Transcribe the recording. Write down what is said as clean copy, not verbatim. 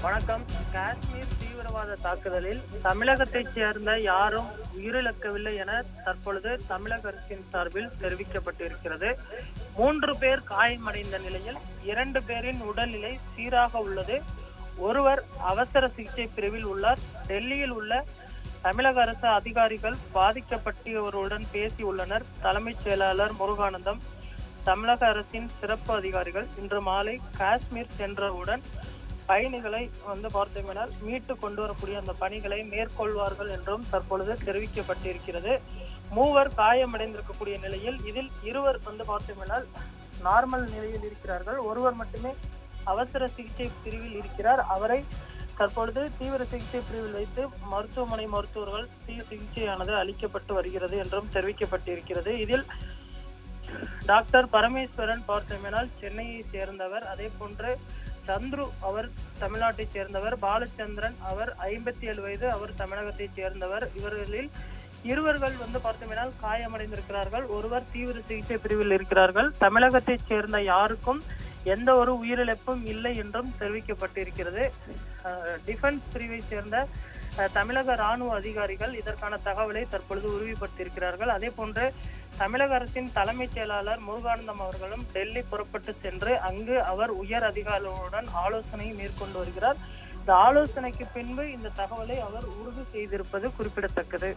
வணக்கம். காஷ்மீர் தீவிரவாத தாக்குதலில் தமிழகத்தைச் சேர்ந்த யாரும் உயிரிழக்கவில்லை என தற்பொழுது தமிழக அரசின் சார்பில் தெரிவிக்கப்பட்டிருக்கிறது. 3 பேர் காயமடைந்த நிலையில் 2 பேரின் உடல்நிலை சீராக உள்ளது. ஒருவர் அவசர சிகிச்சை பிரிவில் உள்ளார். டெல்லியில் உள்ள தமிழக அரசு அதிகாரிகள் பாதிக்கப்பட்டவருடன் பேசியுள்ளனர். தலைமைச் செயலாளர் முருகானந்தம், தமிழக அரசின் சிறப்பு அதிகாரிகள் இன்று மாலை காஷ்மீர் சென்றவுடன் பயணிகளை பார்த்தோம்னால் மீட்டு கொண்டு வரக்கூடிய அந்த பணிகளை மேற்கொள்வார்கள் என்றும் தற்பொழுது தெரிவிக்கப்பட்டிருக்கிறது. 3 காயமடைந்திருக்கக்கூடிய நிலையில் இதில் 2 பார்த்தோம்னால் நார்மல் நிலையில் இருக்கிறார்கள். ஒருவர் மட்டுமே அவசர சிகிச்சை பிரிவில் இருக்கிறார். அவரை தற்பொழுது தீவிர சிகிச்சை பிரிவில் வைத்து மருத்துவர்கள் சிகிச்சையானது அளிக்கப்பட்டு வருகிறது என்றும் தெரிவிக்கப்பட்டிருக்கிறது. இதில் டாக்டர் பரமேஸ்வரன் பார்த்தோம்னால் சென்னையை சேர்ந்தவர். அதே போன்று சந்துரு அவர் தமிழ்நாட்டை சேர்ந்தவர். பாலச்சந்திரன் அவர் 57 வயது, அவர் தமிழகத்தை சேர்ந்தவர். இவர்களில் 2 பார்த்தோம்னால் காயமடைந்திருக்கிறார்கள். ஒருவர் தீவிர சிகிச்சை பிரிவில் இருக்கிறார்கள். தமிழகத்தை சேர்ந்த யாருக்கும் எந்த ஒரு உயிரிழப்பும் இல்லை என்றும் தெரிவிக்கப்பட்டிருக்கிறது. டிஃபென்ஸ் பிரிவை சேர்ந்த தமிழக ராணுவ அதிகாரிகள் இதற்கான தகவலை தற்பொழுது உறுதிப்படுத்தியிருக்கிறார்கள். அதே போன்று தமிழக அரசின் தலைமைச் செயலாளர் முருகானந்தம் அவர்களும் டெல்லி புறப்பட்டு சென்று அங்கு அவர் உயர் அதிகாரிகளுடன் ஆலோசனை மேற்கொண்டு வருகிறார். இந்த ஆலோசனைக்கு பின்பு இந்த தகவலை அவர் உறுதி செய்திருப்பது குறிப்பிடத்தக்கது.